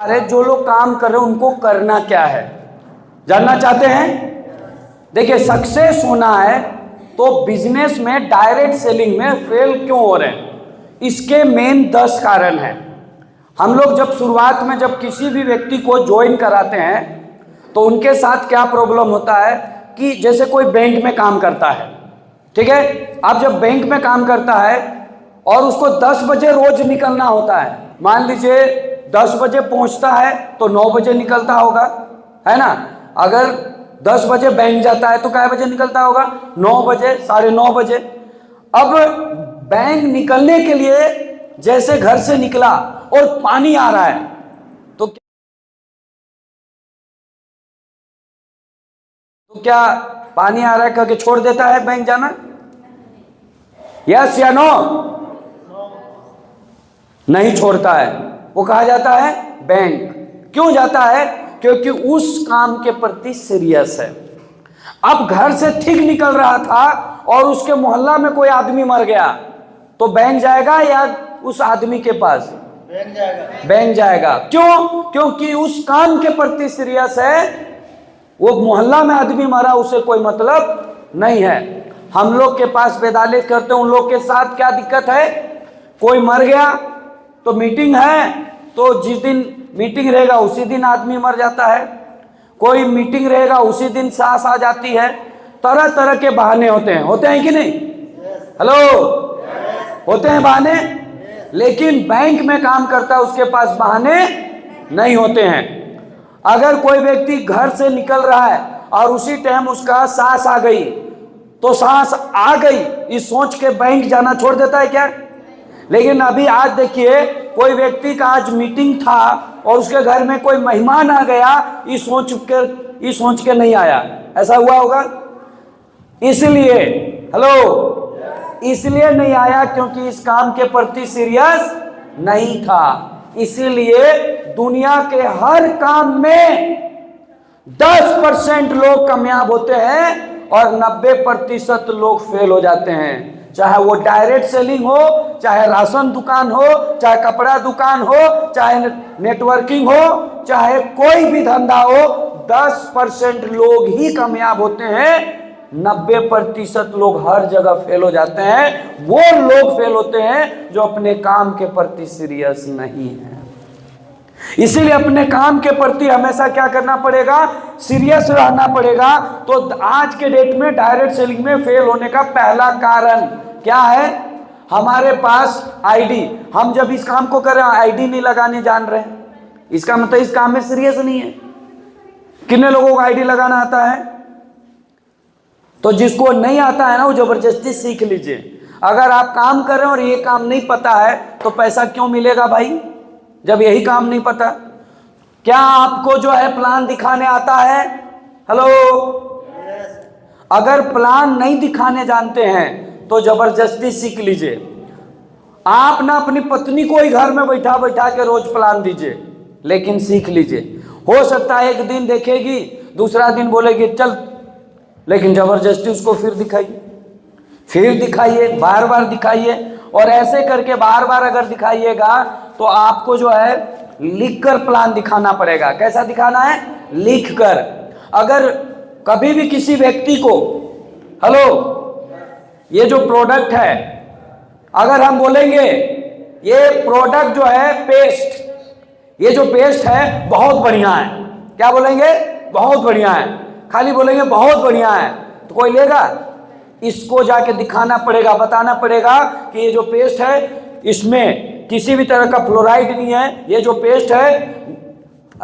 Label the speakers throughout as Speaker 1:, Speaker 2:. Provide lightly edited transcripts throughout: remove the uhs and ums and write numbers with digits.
Speaker 1: अरे जो लोग काम कर रहे हैं उनको करना क्या है, जानना चाहते हैं? देखिए, सक्सेस होना है तो बिजनेस में डायरेक्ट सेलिंग में फेल क्यों हो रहे हैं, इसके मेन 10 कारण हैं। हम लोग जब शुरुआत में जब किसी भी व्यक्ति को ज्वाइन कराते हैं तो उनके साथ क्या प्रॉब्लम होता है कि जैसे कोई बैंक में काम करता है, ठीक है, अब जब बैंक में काम करता है और उसको 10 बजे रोज निकलना होता है, मान लीजिए 10 बजे पहुंचता है तो 9 बजे निकलता होगा, है ना। अगर 10 बजे बैंक जाता है तो कै बजे निकलता होगा? 9 बजे, 9:30 बजे। अब बैंक निकलने के लिए जैसे घर से निकला और पानी आ रहा है तो क्या पानी आ रहा है करके छोड़ देता है बैंक जाना? यस या नो? नहीं छोड़ता है। वो कहा जाता है बैंक। क्यों जाता है? क्योंकि उस काम के प्रति सीरियस है। अब घर से ठीक निकल रहा था और उसके मोहल्ला में कोई आदमी मर गया तो बैंक जाएगा या उस आदमी के पास? बैंक जाएगा। बैंक जाएगा। क्यों? क्योंकि उस काम के प्रति सीरियस है। वो मोहल्ला में आदमी मरा, उसे कोई मतलब नहीं है। हम लोग के पास वेदाले करते हैं, उन लोग के साथ क्या दिक्कत है? कोई मर गया तो मीटिंग है, तो जिस दिन मीटिंग रहेगा उसी दिन आदमी मर जाता है। कोई मीटिंग रहेगा उसी दिन सांस आ जाती है। तरह तरह के बहाने होते हैं कि नहीं? हेलो, होते हैं बहाने। लेकिन बैंक में काम करता है उसके पास बहाने नहीं होते हैं। अगर कोई व्यक्ति घर से निकल रहा है और उसी टाइम उसका सांस आ गई तो सांस आ गई इस सोच के बैंक जाना छोड़ देता है क्या? लेकिन अभी आज देखिए, कोई व्यक्ति का आज मीटिंग था और उसके घर में कोई मेहमान आ गया, इस सोच के नहीं आया। ऐसा हुआ होगा? इसलिए हेलो, इसलिए नहीं आया क्योंकि इस काम के प्रति सीरियस नहीं था। इसीलिए दुनिया के हर काम में 10% लोग कामयाब होते हैं और 90% लोग फेल हो जाते हैं। चाहे वो डायरेक्ट सेलिंग हो, चाहे राशन दुकान हो, चाहे कपड़ा दुकान हो, चाहे नेटवर्किंग हो, चाहे कोई भी धंधा हो, 10% लोग ही कामयाब होते हैं। 90% लोग हर जगह फेल हो जाते हैं। वो लोग फेल होते हैं जो अपने काम के प्रति सीरियस नहीं है। इसीलिए अपने काम के प्रति हमेशा क्या करना पड़ेगा? सीरियस रहना पड़ेगा। तो आज के डेट में डायरेक्ट सेलिंग में फेल होने का पहला कारण क्या है? हमारे पास आईडी, हम जब इस काम को कर रहे हैं आईडी नहीं लगाने जान रहे हैं, इसका मतलब इस काम में सीरियस नहीं है। कितने लोगों को आईडी लगाना आता है? तो जिसको नहीं आता है ना वो जबरदस्ती सीख लीजिए। अगर आप काम कर रहे हैं और ये काम नहीं पता है तो पैसा क्यों मिलेगा भाई, जब यही काम नहीं पता? क्या आपको जो है प्लान दिखाने आता है? हेलो, अगर प्लान नहीं दिखाने जानते हैं तो जबरदस्ती सीख लीजिए। आप ना अपनी पत्नी को ही घर में बैठा बैठा के रोज प्लान दीजिए, लेकिन सीख लीजिए। हो सकता है एक दिन देखेगी, दूसरा दिन बोलेगी चल, लेकिन जबरदस्ती उसको फिर दिखाइए, बार बार दिखाइए। और ऐसे करके बार बार अगर दिखाइएगा तो आपको जो है लिखकर प्लान दिखाना पड़ेगा। कैसा दिखाना है? लिखकर। अगर कभी भी किसी व्यक्ति को, हेलो, ये जो प्रोडक्ट है, अगर हम बोलेंगे ये प्रोडक्ट जो है पेस्ट, ये जो पेस्ट है बहुत बढ़िया है, क्या बोलेंगे? बहुत बढ़िया है। खाली बोलेंगे बहुत बढ़िया है तो कोई लेगा? इसको जाके दिखाना पड़ेगा, बताना पड़ेगा कि ये जो पेस्ट है इसमें किसी भी तरह का फ्लोराइड नहीं है। ये जो पेस्ट है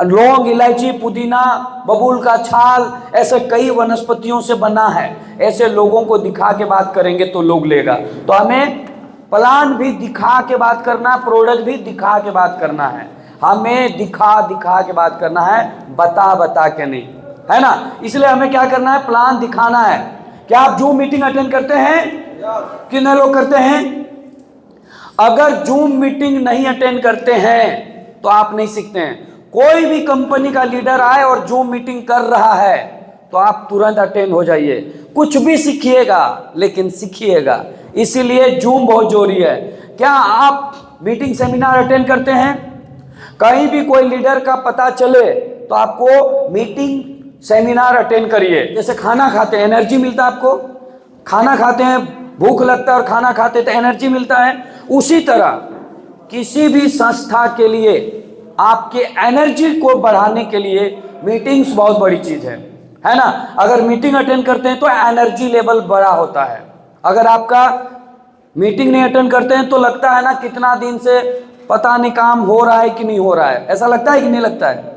Speaker 1: लौंग, इलायची, पुदीना, बबूल का छाल, ऐसे कई वनस्पतियों से बना है। ऐसे लोगों को दिखा के बात करेंगे तो लोग लेगा। तो हमें प्लान भी दिखा के बात करना, प्रोडक्ट भी दिखा के बात करना है। हमें दिखा के बात करना है, बता के नहीं, है ना। इसलिए हमें क्या करना है? प्लान दिखाना है। क्या आप जूम मीटिंग अटेंड करते हैं? कितने लोग करते हैं? अगर जूम मीटिंग नहीं अटेंड करते हैं तो आप नहीं सीखते हैं। कोई भी कंपनी का लीडर आए और जूम मीटिंग कर रहा है तो आप तुरंत अटेंड हो जाइए। कुछ भी सीखिएगा लेकिन सीखिएगा। इसीलिए जूम बहुत जरूरी है। क्या आप मीटिंग सेमिनार अटेंड करते हैं? कहीं भी कोई लीडर का पता चले तो आपको मीटिंग सेमिनार अटेंड करिए। जैसे खाना खाते हैं एनर्जी मिलता है आपको, खाना खाते हैं भूख लगता है और खाना खाते तो एनर्जी मिलता है, उसी तरह किसी भी संस्था के लिए आपके एनर्जी को बढ़ाने के लिए मीटिंग्स बहुत बड़ी चीज है ना। अगर मीटिंग अटेंड करते हैं तो एनर्जी लेवल बड़ा होता है। अगर आपका मीटिंग नहीं अटेंड करते हैं तो लगता है ना कितना दिन से पता नहीं काम हो रहा है कि नहीं हो रहा है, ऐसा लगता है कि नहीं लगता है।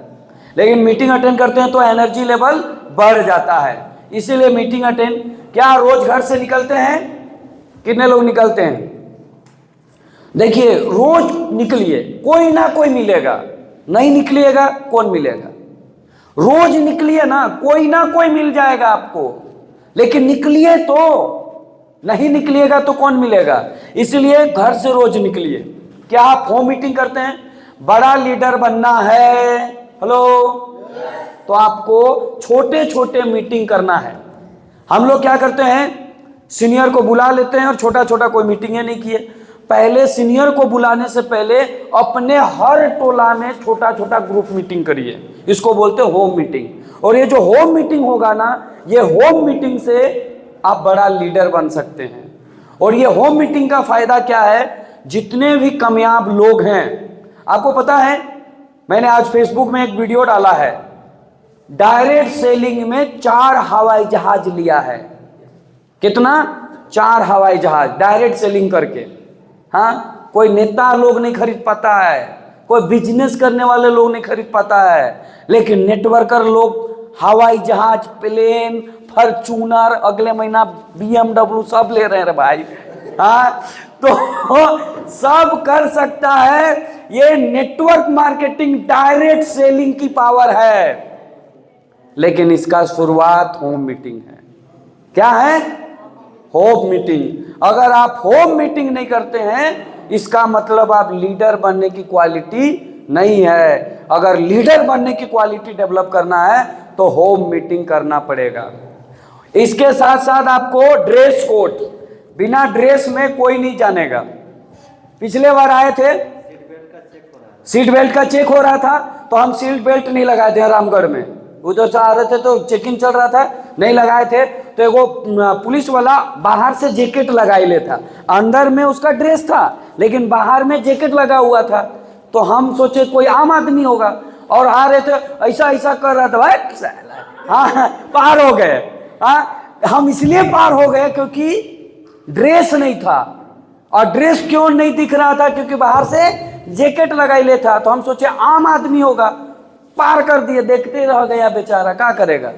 Speaker 1: लेकिन मीटिंग अटेंड करते हैं तो एनर्जी लेवल बढ़ जाता है। इसीलिए मीटिंग अटेंड, क्या रोज घर से निकलते हैं? कितने लोग निकलते हैं? देखिए रोज निकलिए, कोई ना कोई मिलेगा। नहीं निकलिएगा कौन मिलेगा? रोज निकलिए ना, कोई ना कोई मिल जाएगा आपको, लेकिन निकलिए तो, नहीं निकलिएगा तो कौन मिलेगा? इसलिए घर से रोज निकलिए। क्या आप होम मीटिंग करते हैं? बड़ा लीडर बनना है, हेलो, तो आपको छोटे छोटे मीटिंग करना है। हम लोग क्या करते हैं, सीनियर को बुला लेते हैं और छोटा छोटा कोई मीटिंग नहीं किए। पहले सीनियर को बुलाने से पहले अपने हर टोला में छोटा छोटा ग्रुप मीटिंग करिए, इसको बोलते हैं होम मीटिंग। और ये जो होम मीटिंग होगा ना, ये होम मीटिंग से आप बड़ा लीडर बन सकते हैं। और ये होम मीटिंग का फायदा क्या है, जितने भी कामयाब लोग हैं, आपको पता है मैंने आज फेसबुक में एक वीडियो डाला है, डायरेक्ट सेलिंग में 4 हवाई जहाज लिया है। कितना? 4 हवाई जहाज डायरेक्ट सेलिंग करके। हाँ, कोई नेता लोग नहीं खरीद पाता है, कोई बिजनेस करने वाले लोग नहीं खरीद पाता है, लेकिन नेटवर्कर लोग हवाई जहाज, प्लेन, फॉर्च्यूनर, अगले महीना BMW सब ले रहे हैं भाई। हाँ, तो सब कर सकता है। ये नेटवर्क मार्केटिंग, डायरेक्ट सेलिंग की पावर है। लेकिन इसका शुरुआत होम मीटिंग है। क्या है? Home meeting. अगर आप होम मीटिंग नहीं करते हैं, इसका मतलब आप लीडर बनने की क्वालिटी नहीं है। अगर लीडर बनने की क्वालिटी डेवलप करना है तो होम मीटिंग करना पड़ेगा। इसके साथ साथ आपको ड्रेस कोड, बिना ड्रेस में कोई नहीं जानेगा। पिछले बार आए थे, सीट बेल्ट का चेक हो रहा था, तो हम सीट बेल्ट नहीं लगाए थे रामगढ़ में। उधर से आ रहे थे तो चेकिंग चल रहा था, नहीं लगाए थे, तो एगो पुलिस वाला बाहर से जैकेट लगाई ले था, अंदर में उसका ड्रेस था लेकिन बाहर में जैकेट लगा हुआ था। तो हम सोचे कोई आम आदमी होगा, और आ रहे थे ऐसा ऐसा कर रहा था भाई। हाँ, पार हो गए। हाँ, हम इसलिए पार हो गए क्योंकि ड्रेस नहीं था। और ड्रेस क्यों नहीं दिख रहा था? क्योंकि बाहर से जैकेट लगाई ले था। तो हम सोचे आम आदमी होगा, पार कर दिए, देखते रह गया बेचारा, क्या करेगा।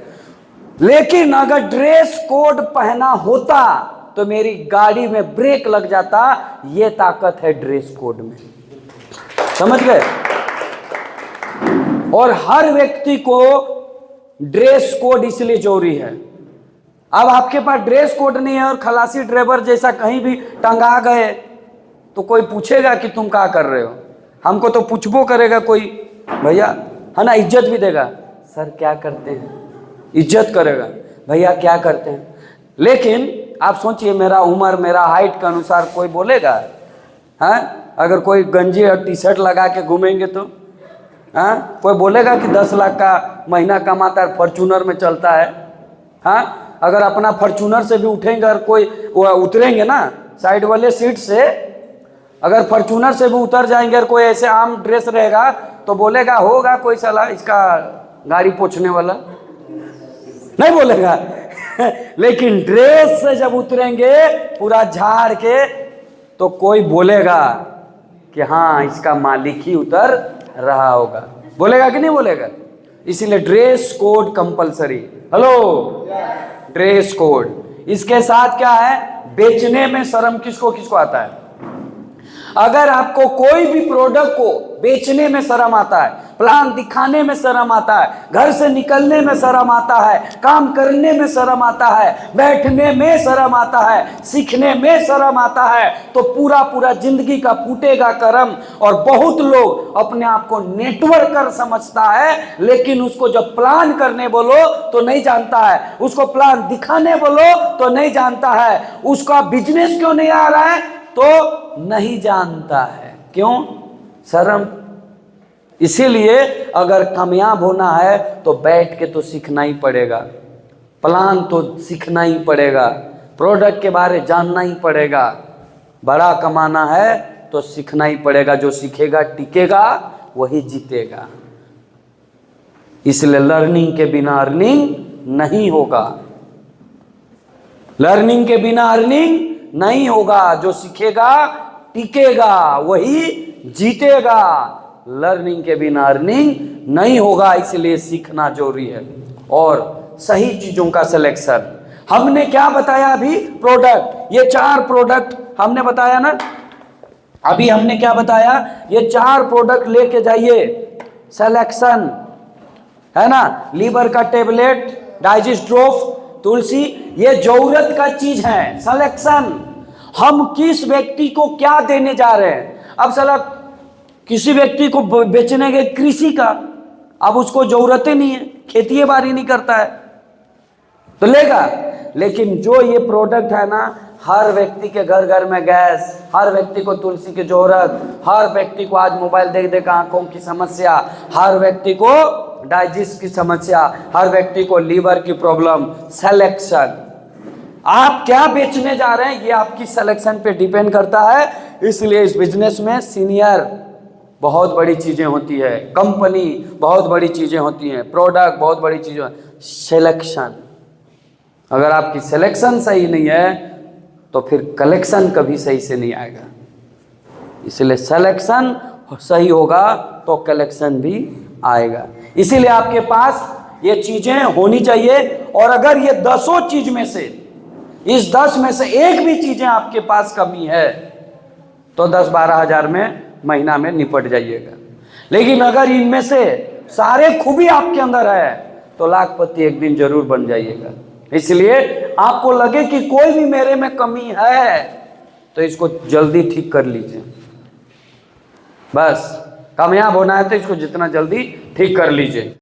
Speaker 1: लेकिन अगर ड्रेस कोड पहना होता तो मेरी गाड़ी में ब्रेक लग जाता। ये ताकत है ड्रेस कोड में, समझ गए? और हर व्यक्ति को ड्रेस कोड इसलिए जरूरी है। अब आपके पास ड्रेस कोड नहीं है और खलासी ड्राइवर जैसा कहीं भी टंगा गए तो कोई पूछेगा कि तुम क्या कर रहे हो? हमको तो पूछबो करेगा कोई, भैया, है ना, इज्जत भी देगा, सर क्या करते हैं, इज्जत करेगा, भैया क्या करते हैं। लेकिन आप सोचिए, मेरा उम्र, मेरा हाइट के अनुसार कोई बोलेगा? हाँ, अगर कोई गंजी और टी शर्ट लगा के घूमेंगे तो हाँ, कोई बोलेगा कि 10 लाख का महीना कमाता है, फॉर्च्यूनर में चलता है? हाँ, अगर अपना फॉर्च्यूनर से भी उठेंगे और कोई उतरेंगे ना साइड वाले सीट से, अगर फॉर्च्यूनर से भी उतर जाएंगे और कोई ऐसे आम ड्रेस रहेगा तो बोलेगा, होगा कोई साला इसका गाड़ी पोछने वाला, नहीं बोलेगा। लेकिन ड्रेस से जब उतरेंगे पूरा झाड़ के तो कोई बोलेगा कि हाँ, इसका मालिक ही उतर रहा होगा। बोलेगा कि नहीं बोलेगा? इसीलिए dress code compulsory. Hello, dress code. इसके साथ क्या है, बेचने में शर्म किसको किसको आता है? अगर आपको कोई भी प्रोडक्ट को बेचने में शर्म आता है, प्लान दिखाने में शर्म आता है, घर से निकलने में शर्म आता है, काम करने में शर्म आता है, बैठने में शर्म आता है, सीखने में शर्म आता है, तो पूरा पूरा जिंदगी का फूटेगा कर्म। और बहुत लोग अपने आप को नेटवर्कर समझता है, लेकिन उसको जब प्लान करने बोलो तो नहीं जानता है, उसको प्लान दिखाने बोलो तो नहीं जानता है, उसका बिजनेस क्यों नहीं आ रहा है तो नहीं जानता है। क्यों? शर्म। इसीलिए अगर कामयाब होना है तो बैठ के तो सीखना ही पड़ेगा, प्लान तो सीखना ही पड़ेगा, प्रोडक्ट के बारे जानना ही पड़ेगा। बड़ा कमाना है तो सीखना ही पड़ेगा। जो सीखेगा टिकेगा, वही जीतेगा। इसलिए लर्निंग के बिना अर्निंग नहीं होगा। लर्निंग के बिना अर्निंग नहीं होगा। जो सीखेगा टिकेगा, वही जीतेगा। लर्निंग के बिना अर्निंग नहीं होगा। इसलिए सीखना जरूरी है और सही चीजों का सिलेक्शन। हमने क्या बताया अभी? प्रोडक्ट। ये 4 प्रोडक्ट हमने बताया ना। अभी हमने क्या बताया? ये 4 प्रोडक्ट लेके जाइए। सिलेक्शन है ना, लीवर का टेबलेट, डाइजेस्ट्रोफ, तुलसी, ये जरूरत का चीज है। सिलेक्शन, हम किस व्यक्ति को क्या देने जा रहे हैं। अब साला किसी व्यक्ति को बेचने गए कृषि का, अब उसको जरूरत ही नहीं है, खेती बाड़ी नहीं करता है तो लेगा। लेकिन जो ये प्रोडक्ट है ना, हर व्यक्ति के घर घर में गैस, हर व्यक्ति को तुलसी की जरूरत, हर व्यक्ति को आज मोबाइल देख देख आंखों की समस्या, हर व्यक्ति को डाइजेस्ट की समस्या, हर व्यक्ति को लीवर की प्रॉब्लम। सिलेक्शन, आप क्या बेचने जा रहे हैं ये आपकी सिलेक्शन पे डिपेंड करता है। इसलिए इस बिजनेस में सीनियर बहुत बड़ी चीजें होती है, कंपनी बहुत बड़ी चीजें होती हैं, प्रोडक्ट बहुत बड़ी चीजें। सिलेक्शन, अगर आपकी सिलेक्शन सही नहीं है तो फिर कलेक्शन कभी सही से नहीं आएगा। इसलिए सिलेक्शन सही होगा तो कलेक्शन भी आएगा। इसीलिए आपके पास ये चीजें होनी चाहिए। और अगर ये 10 चीज में से, इस 10 में से एक भी चीजें आपके पास कमी है तो 10-12 हजार में महीना में निपट जाइएगा। लेकिन अगर इनमें से सारे खूबी आपके अंदर है तो लाखपति एक दिन जरूर बन जाइएगा। इसलिए आपको लगे कि कोई भी मेरे में कमी है तो इसको जल्दी ठीक कर लीजिए। बस कामयाब होना है तो इसको जितना जल्दी ठीक कर लीजिए।